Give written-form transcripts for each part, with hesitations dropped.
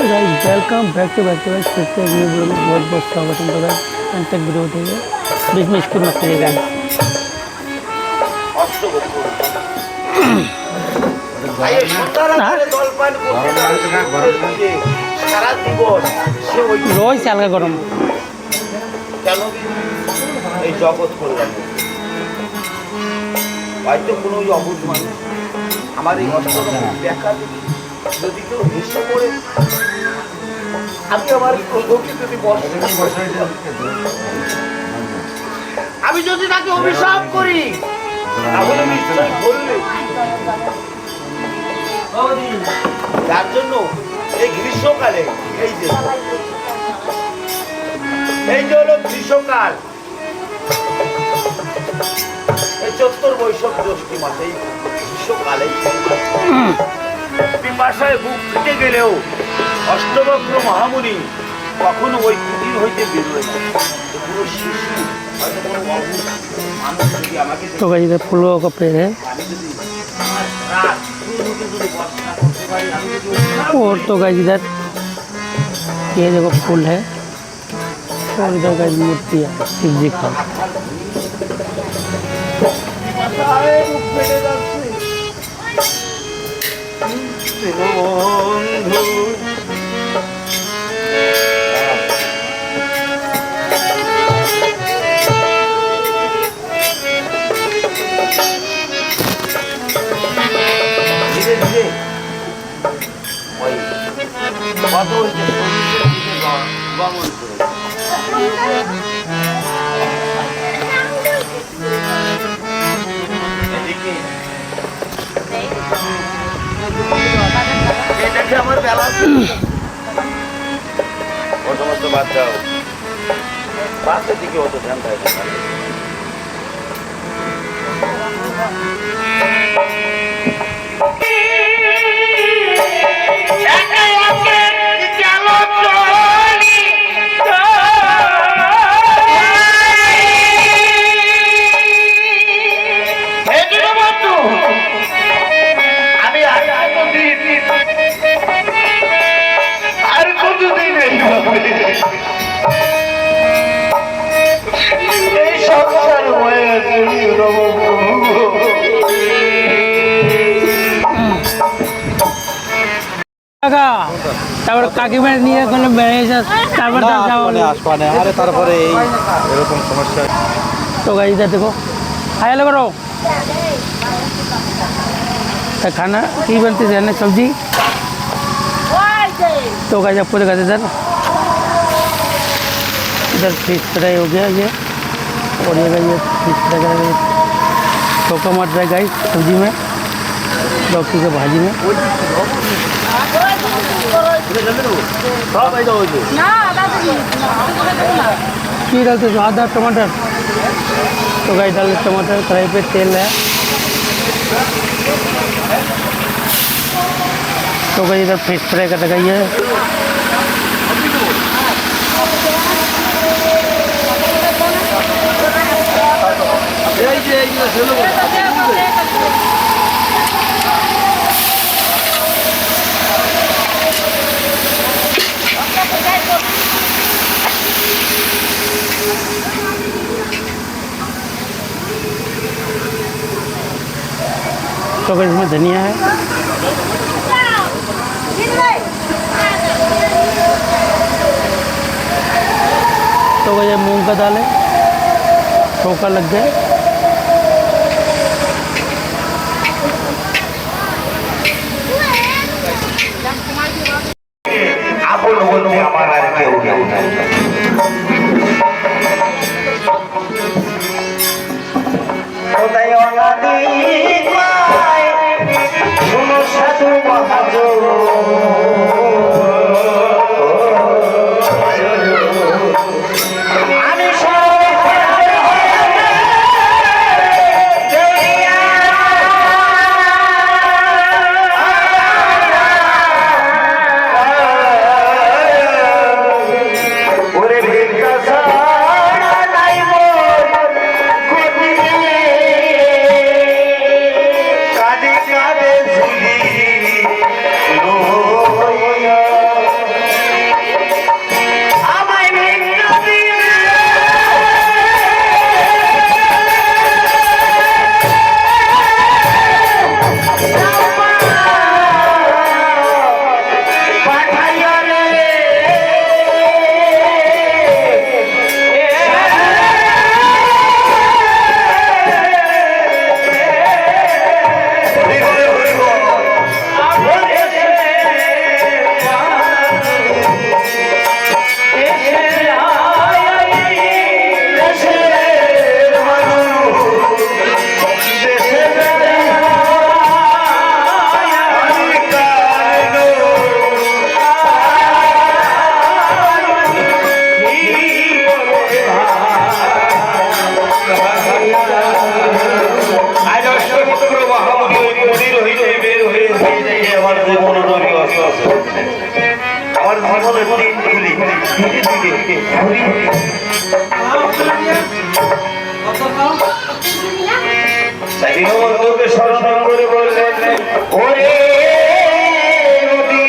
Guys welcome back to guys फिर से एक न्यू वीडियो में बहुत बहुत स्वागत है। तो गाइस अंत तक वीडियो देखिए, बीच में स्किप मत करिए गाइस। रोज साल का गरम এই জগৎ করলাম হয়তো কোনো অবুধ মানুষ আমার এই অষ্টরকম দেখা যদি কেউ হিংসা করে আমি আমার যদি আমি যদি তাকে অভিশাপ করি তাহলে নিশ্চয়ই বললে যার জন্য এই গ্রীষ্মকালে এই যে হলো গ্রীষ্মকাল, এই চৈত্র বৈশাখ জ্যৈষ্ঠী মাসে এই গ্রীষ্মকালে পিপাসায় বুক ফেটে গেলেও অষ্টবক্র মহামুনি কখনো ওই কুটির হইতে বেরোয় না। পুরো শিশু হয়তো কোনো অবুঝ মানুষ যদি আমাকে तो गाइस इधर फूलों का पेड़ है রাত যদি বর্ষা করতে পারি আমি যদি और तो गाइस इधर ये देखो फूल है और इधर गाइस मूर्ति है शिव जी का। পিপাসায় বুক ফেটে যাচ্ছে বন্ধু ধীরে ধীরে ওই কত হচ্ছে শরীরের দিকে গমন করে এদিকে এটাকে আমার বেলা ও সমস্ত বাদ দাও, বাসের দিকে অত ধ্যান থাকে না। তারপর কাকিমা নিয়ে কোনো বেড়ে তারপর আসবানে আরে তারপরে এই এরকম সমস্যা। तो गाइस इधर देखो हाय हेलो करो तो खाना की बनती है सब्जी। तो गाइस आपको दिखाते इधर फिश फ्राई हो गया ये, और ये गाइस फिश फ्राई छोका मटर है गाइस सब्जी में, लौकी के भाजी में। की डालते हो? आधा टमाटर। तो गाइस डाल टमाटर, कढ़ाई पे तेल है। तो गाइस इधर फिश फ्राई का लगाइए। तो गाइस इसमें धनिया है, तो गाइस ये मूंग का दाल है, छोका लग गया। আপন বলতে আমার আর কেউ কেউ নাই। কোথায় অনাদিক মায় শোনো সাধু মহাজন, আমি রবি অস্ত আমার জীবনের দিনগুলি ধীরে ধীরে দীনবন্ধুকে স্মরণ করে বললেন, ওরে নদী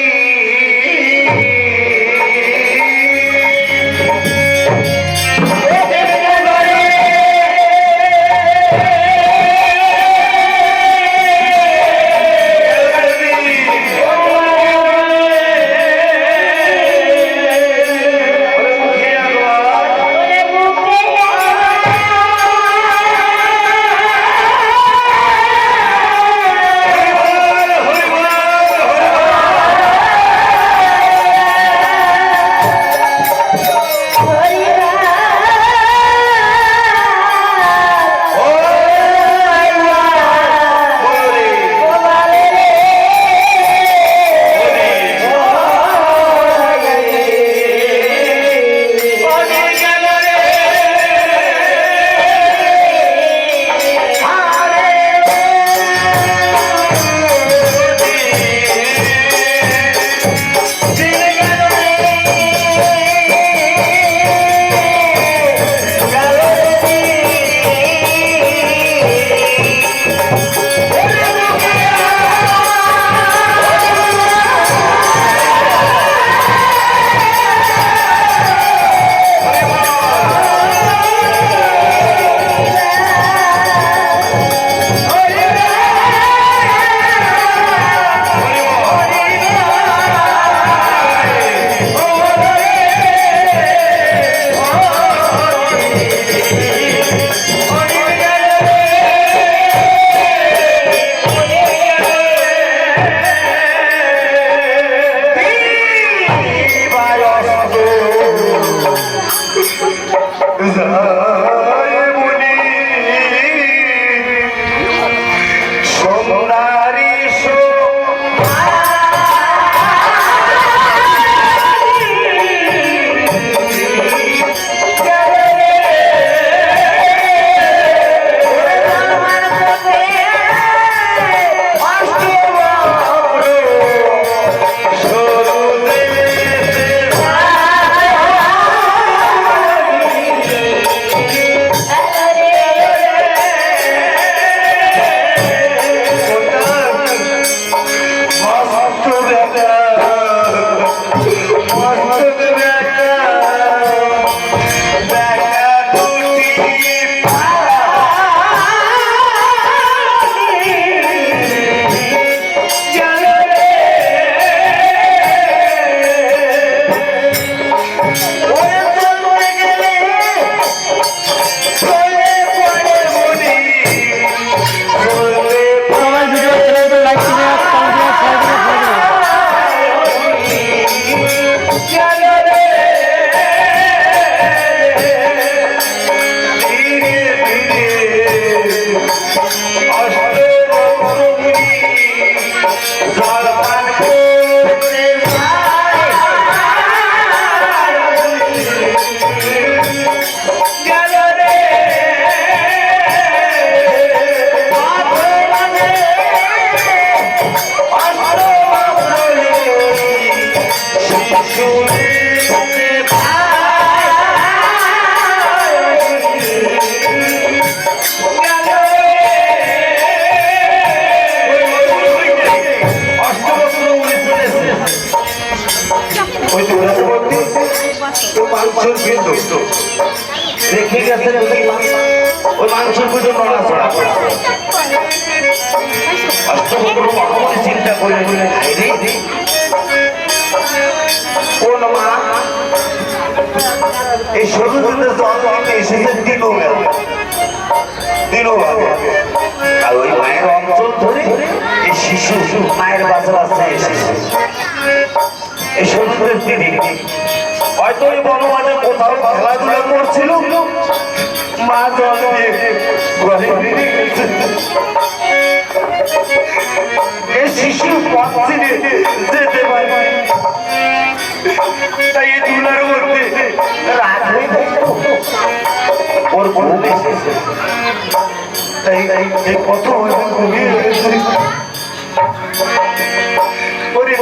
রেখে গেছে ওই মাংসের পুজো নড়াচড়া করে অষ্টবক্র মহামণি চিন্তা করে কোন মা এই সরু জল এসেছে দিনও আর ওই মায়ের অঞ্চল ধরে এই শিশু মায়ের বাচ্চা বাচ্চা এসেছে এই সরুদের দিদি হয়তো ওই বনমানে কোথাও খেলাধুলা করছিল মা জল দিয়ে ঘরে এই শিশু পথ ছেড়ে যেতে পারে তাই এই দুলার মধ্যে রাত হয়ে ওর বড় এসেছে তাই এই কত ঘুমিয়ে ওরে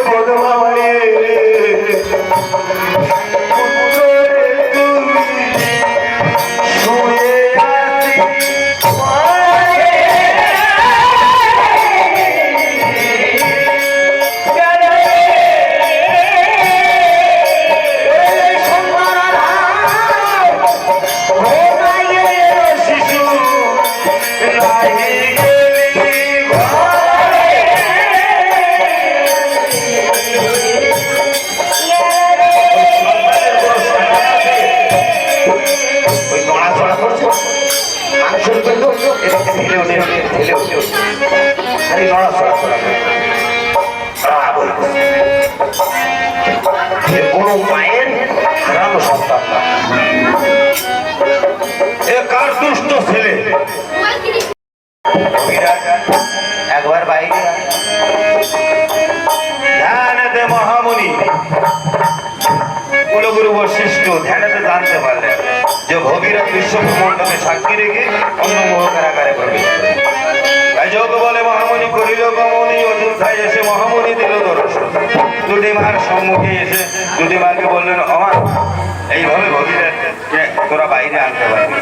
খালি নড়াচড়া করা রাগ হয়ে গেছে। এ কোনো মায়ের হারানো সন্তান না, এ কার দুষ্ট ছেলে। একবার বাইরে ধ্যানেতে মহামুনি কুলগুরু বশিষ্ঠ ধ্যানেতে জানতে পারলেন যে ভগীরথ বিশ্বমণ্ডপে সাক্ষী রেখে অন্য মোহকার আকারে প্রবেশ করে। তাই যোগ বলে মহামুনি করিল গমনি, অযোধ্যায় এসে মহামুনি দিল দর্শন। দুটি মার সম্মুখে এসে দুটি মাকে বললেন, অমা এইভাবে ভগীরথকে তোরা বাইরে আনতে পারবি,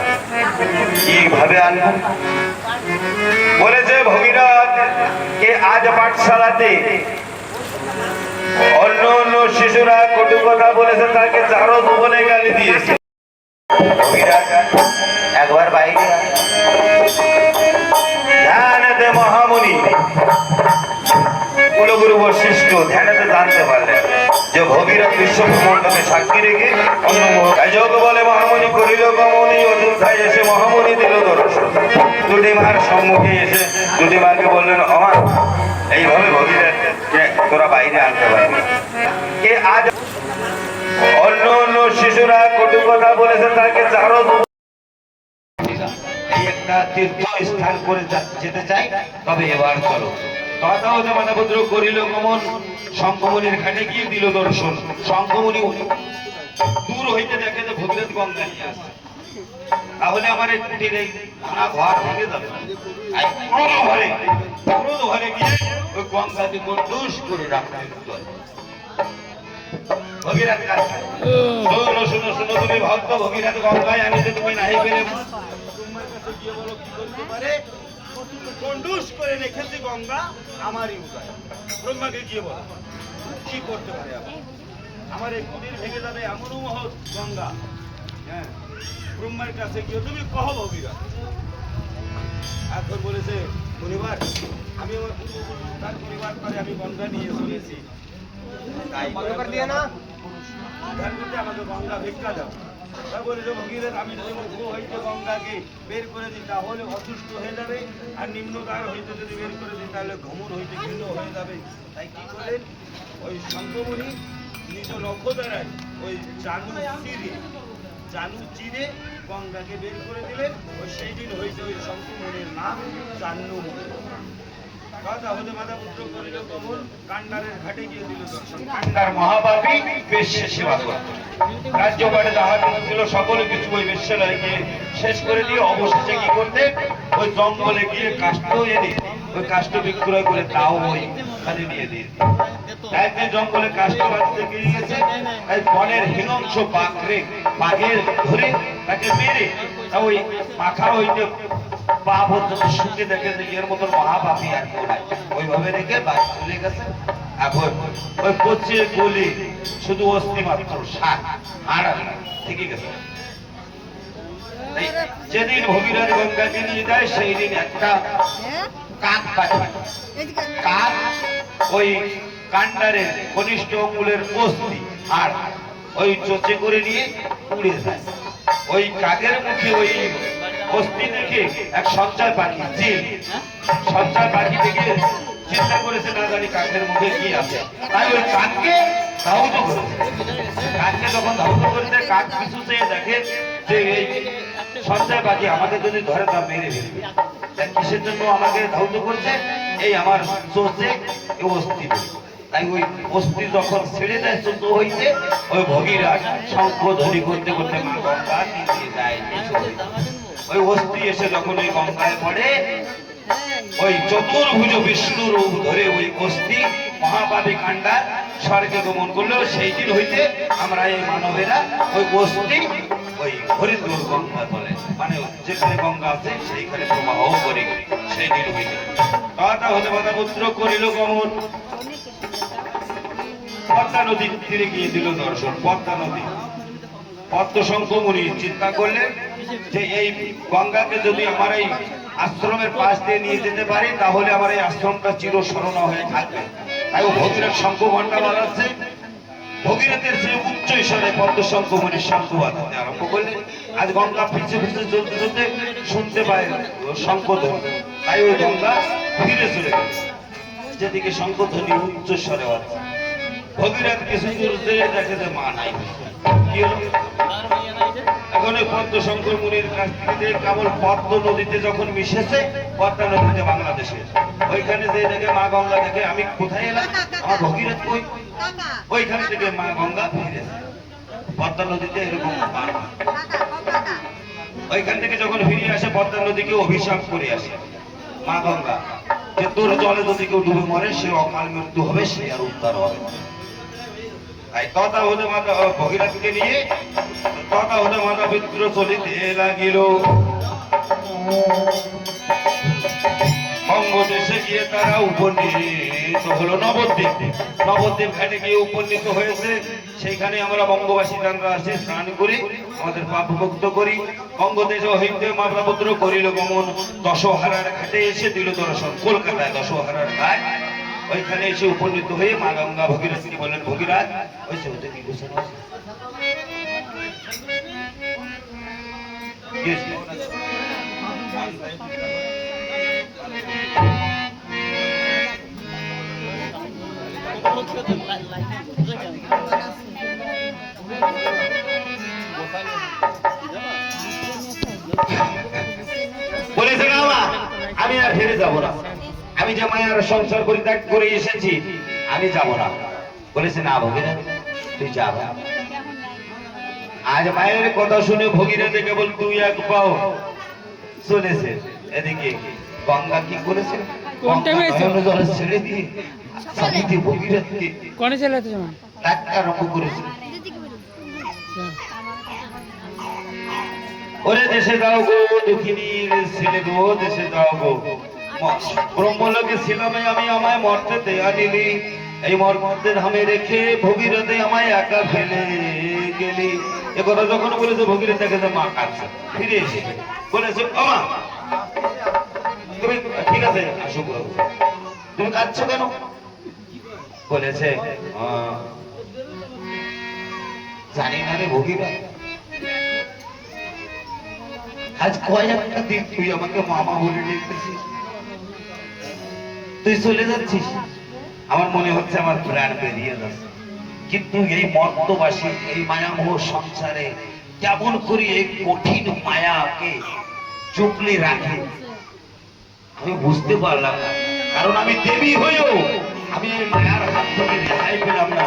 কিভাবে আনবো? বলেছে ভগীরথ কে আজ পাঠশালাতে অন্য অন্য শিশুরা কটু কথা বলেছে, তাকে চারো ভুবনে গালি দিয়েছে। ভগীরথ একবার বাইরে ধ্যানেতে মহামুনি কুলগুরু বশিষ্ঠ ধ্যানেতে জানতে পারলেন যে ভগীরথ বিশ্বমণ্ডপে সাক্ষী রেখে অন্য যোগ বলে মহামুনি করিল গমনি, অযোধ্যায় এসে মহামুনি দিল দর্শন। দুটি মার সম্মুখে এসে দুটি মাকে বললেন, অমা এইভাবে ভগীরথকে তোরা বাইরে আনতে পারবি, কে আজ অন্য অন্য শিশুরা কটু কথা বলেছে, তাকে চারো এই একটা তীর্থ স্থান করে যেতে চাই, তবে এবার চলো। কথা হতে মাতাপুত্র করিল গমন, শঙ্খমণির ঘাটে গিয়ে দিল দর্শন। শঙ্খমণি দূর হইতে দেখে যে ভগীরথ গঙ্গা নিয়ে আসছে। তাহলে আমার এই কুটির এই ভাঙা ঘর ভেঙে যাবে। ঘরে গিয়ে ওই গঙ্গাকে দুষ করে রাখলেন। ভগীরথ শোনো শোনো শোনো, তুমি ভক্ত ভগীরথ গঙ্গায় আমি যে তুমি নাহি পেলে কন্ডুস করে রেখেছি গঙ্গা আমারই উপায়। ব্রহ্মাকে গিয়ে বলো কি করতে পারে আমার এই কুটির ভেঙে যাবে এমনও মহৎ গঙ্গা। হ্যাঁ, ব্রহ্মার কাছে গিয়ে তুমি কহ ভগীরথ। এখন বলেছে পরিবার, আমি আমার পূর্বপুরুষ তার পরিবার করে আমি গঙ্গা নিয়ে চলেছি, তাই দিয়ে না উদ্ধার করতে আমাকে গঙ্গা ভিক্ষা দাও। তা বলেছে ভগীরথ, আমি যদি মুখ হইতে গঙ্গাকে বের করে দিই তাহলে অসুস্থ হয়ে যাবে, আর নিম্নকার হইতে যদি বের করে দিই তাহলে ঘুমুর হইতে ঘৃণ হয়ে যাবে। তাই কি করলেন, ওই শঙ্খমণি নিজ লক্ষ্য দ্বারায় ওই জানু চিরে গঙ্গাকে বের করে দিলেন। ওই সেই দিন হইতে ওই শঙ্খমণির নাম জাহ্নবী। কথা হতে মাতাপুত্র করিল গমন, কান্ডারের ঘাটে গিয়ে দিল দর্শন। কান্ডার মহাপাপী বেশ্যে সেবা করত। রাজ্যবাড়ে যাহা ছিল সকল কিছু ওই বেশ্যালয়কে শেষ করে দিয়ে অবশেষে কি করতে, ওই জঙ্গলে গিয়ে কাষ্ঠ এনে ওই কাষ্ঠ বিক্রয় করে তাও ওই খালি নিয়ে দিয়ে একদিন জঙ্গলে কাষ্ঠ বাঁধতে গিয়ে গেছে। এই বনের হিংস্র বাঘের ধরে তাকে মেরে ওই পাখা হইতে পা পর্যন্ত শুকে দেখে যে এর মতন মহাপাপী আর কেউ নাই, ওইভাবে রেখে বাঘ চলে গেছে। এখন ওই পচিয়ে গলি শুধু অস্থি মাত্র শাক আর থেকে গেছে। যেদিন ভগীরথ গঙ্গাকে নিয়ে যায় সেই দিন একটা কাক পাঠায়। কাক ওই কান্ডারের কনিষ্ঠ অঙ্গুলের অস্থি আর ওই চোচে করে নিয়ে উড়ে যায়। ওই কাকের মুখে ওই অস্থি দেখে এক সঞ্চয় পাখি সঞ্চয় পাখি থেকে চিন্তা করেছে না জানি কাকের মুখে কি আছে, তাই ওই কাককে ধাউত করেছে। কাককে যখন ধাউত করেছে, কাক পিছু চেয়ে দেখে যে এই সঞ্চয় পাখি আমাকে যদি ধরে তা মেরে ফেলবে। কিসের জন্য আমাকে ধাউত করছে, এই আমার চোচে অস্থি। তাই ওই অস্থি যখন ছেড়ে দেয় চোদ্দ হইতে, ওই ভগীরথ শঙ্খ ধ্বনি করতে করতে মা গঙ্গা নিয়ে যায়। ওই অস্থি এসে যখন ওই গঙ্গায় পড়ে, ওই চতুর্ভুজ বিষ্ণু রূপ ধরে ওই অস্থি মহাপাপী কান্ডা স্বর্গে গমন করলো। সেই দিন হইতে আমরা এই মানবেরা ওই অস্থি ওই হরিদ্র গঙ্গা বলে, মানে যেখানে গঙ্গা আছে সেইখানে প্রবাহ করে সেই দিন হইতে। কথা হতে মাতাপুত্র করিল গমন, পদ্মা নদীর তীরে গিয়ে দিল দর্শন। পদ্মা নদী পদ্ম শঙ্খমণি চিন্তা করলেন যে এই গঙ্গাকে যদি আমার এই আশ্রমের পাশ দিয়ে নিয়ে যেতে পারি তাহলে আমার এই আশ্রমটা চিরস্মরণ হয়ে থাকবে। তাই ও ভগীরথ শঙ্খ ঘণ্টা বাজাচ্ছে। ভগীরথের যে উচ্চ ঈশ্বরে পদ্ম শঙ্খমণির শঙ্খ বাজাতে আরম্ভ করলেন। আজ গঙ্গা পিছিয়ে পিছিয়ে চলতে চলতে শুনতে পায় শঙ্খধ্বনি। তাই ওই গঙ্গা ফিরে চলে গেল যেদিকে শঙ্খধ্বনি উচ্চস্বরে আছে। ভগীরথ কিছু দূর যেয়ে দেখে যে মা নাই। কি হলো? এখন ওই পদ্ম শঙ্কর মুনির কাছ থেকে কেবল পদ্ম নদীতে যখন মিশেছে, পদ্মা নদীতে বাংলাদেশে, ওইখানে যে দেখে মা গঙ্গা দেখে আমি কোথায় এলাম, আমার ভগীরথ কই? ওইখান থেকে মা গঙ্গা ফিরেছে পদ্মা নদীতে এরকম পার হয়। ওইখান থেকে যখন ফিরে আসে পদ্মা নদীকে অভিশাপ করে আসে মা গঙ্গা যে তোর জলে যদি কেউ ডুবে মরে সে অকাল মৃত্যু হবে, সে আর উদ্ধার হবে। তাই তথা হতে মাতা ভগীরথকে নিয়ে তথা হতে মাতা বিদ্রোহ চলিতে লাগিল। বঙ্গদেশে গিয়ে তারা উপনীত হলো নবদ্বীপ। নবদ্বীপ ঘাটে গিয়ে উপনীত হয়েছে। সেইখানে আমরা বঙ্গবাসী যারা আছে স্নান করি, আমাদের পাপ মুক্ত করি। বঙ্গদেশে অহিন্দে মহাপুত্র করিল গমন। দশহারার ঘাটে এসে দিল দর্শন, কলকাতায় দশহারার ঘাট। ওইখানে এসে উপনীত হয়ে মা গঙ্গা ভগীরথকে বলেন, ভগীরথ ওই সে হতে বিভূষণ বলেছে না মা, আমি আর ফিরে যাব না। আমি যে মায়ের সংসার পরিত্যাগ করে এসেছি, আমি যাব না। বলেছে না ভগীরথ, তুই যাবে। আজ মায়ের কথা শুনে ভগীরথ কেবল দুই এক পাও চলেছে। এদিকে গঙ্গা কি করেছে, জলে ছেড়ে দিয়ে স্বামীকে ভগীরথকে ডাকতে আরম্ভ করেছে। ওরে দেশে যাও গো দুঃখিনীর ছেলে গো, দেশে যাও গো। ব্রহ্মলোকে ছিলাম আমি, আমায় মরতে দেয়া নিলি। এই মর্মে ধামে রেখে ভগীরথে আমায় একা ফেলে গেলি। এ কথা যখন বলেছে ভগীরথ দেখে যে মা কাঁদছে, ফিরে এসে বলেছে ও মা তুমি ঠিক আছে আসো, তুমি কাঁদছো কেন? বলেছে জানি না রে ভগীরথ, আজ কয়েকটা দিন তুই আমাকে মামা বলে ডেকেছিস, তুই চলে যাচ্ছিস, আমার মনে হচ্ছে আমার প্রাণ বেরিয়ে যাচ্ছে। কিন্তু এই মর্তবাসী এই মায়ামোহ সংসারে কেমন করে এই কঠিন মায়াকে চুপলে রাখে আমি বুঝতে পারলাম না। কারণ আমি দেবী হয়েও আমি এই মায়ার হাত থেকে রেহাই পেলাম না।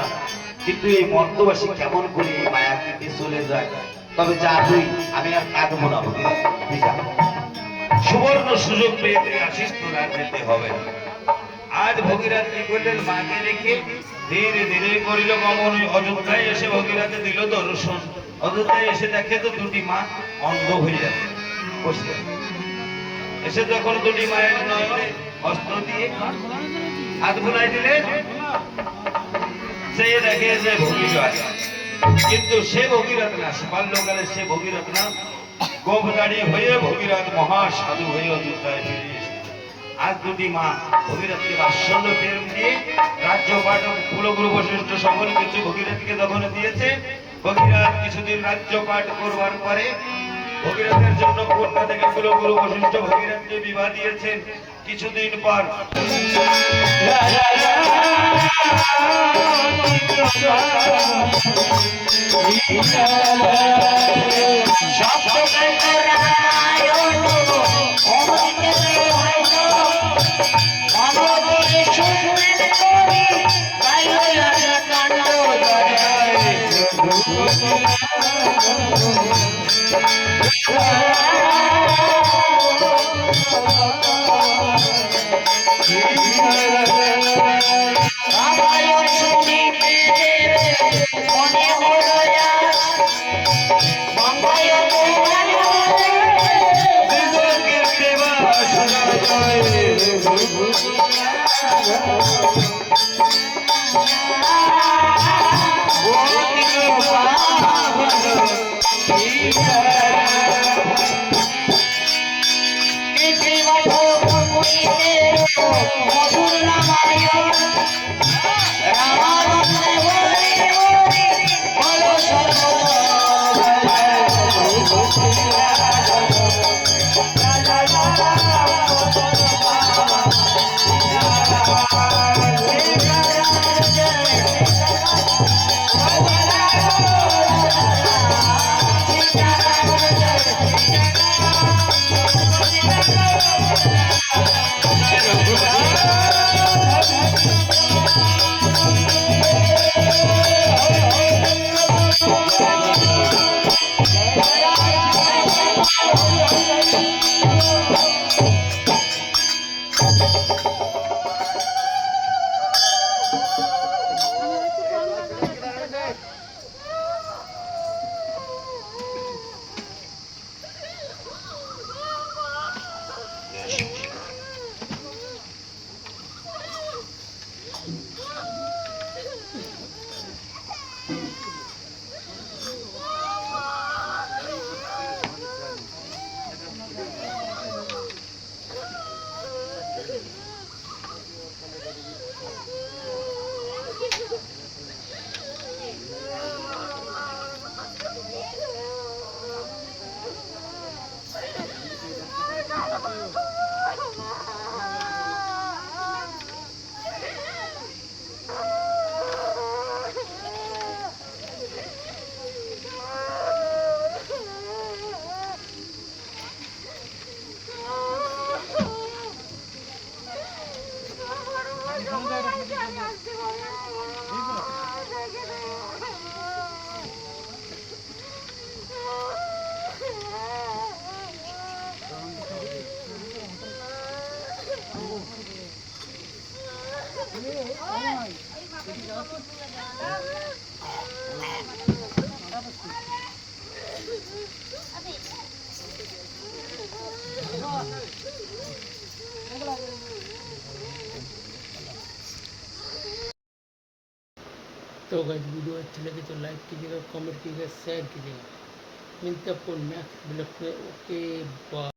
কিন্তু এই মর্তবাসী কেমন করে এই মায়া কেটে চলে যায়। তবে যা তুই, আমি আর কাঁদবো না, তুই যা। সুবর্ণ সুযোগ পেয়ে তুই আসিস, তোর আর যেতে হবে না। আজ ভগীরথ কি করলেন, মাকে রেখে ধীরে ধীরে করিল গমন। অযোধ্যায় এসে ভগীরথ দিল দর্শন। অযোধ্যায় এসে দেখে তো দুটি মা অন্ধ হয়ে যাচ্ছে, বসে এসে যখন দুটি মায়ের নয়নে অস্ত্র দিয়ে হাত বোলাই দিলেন, সে দেখে যে ভগীরথ। কিন্তু সে ভগীরথ না, বাল্যকালে সে ভগীরথ না, গোপদাড়ি হয়ে ভগীরথ মহাসাধু হয়ে অযোধ্যায় ফিরে এসে আজ দুটি মা ভগীরথকে বাৎসল্য প্রেম দিয়ে রাজ্যপাট কুলগুরু বশিষ্ঠ সকল কিছু ভগীরথকে যখন দিয়েছে, ভগীরথ কিছুদিন রাজ্যপাট করবার পরে ভগীরথের জন্য কন্যা থেকে কুলগুরু বশিষ্ঠ ভগীরথকে বিবাহ দিয়েছেন। কিছুদিন পর মধুর নামায় तो गाइस वीडियो अच्छी लगी तो लाइक कीजिएगा, कमेंट कीजिएगा, शेयर कीजिएगा। मिलते हैं आपको नेक्स्ट ब्लॉग में। Okay bye.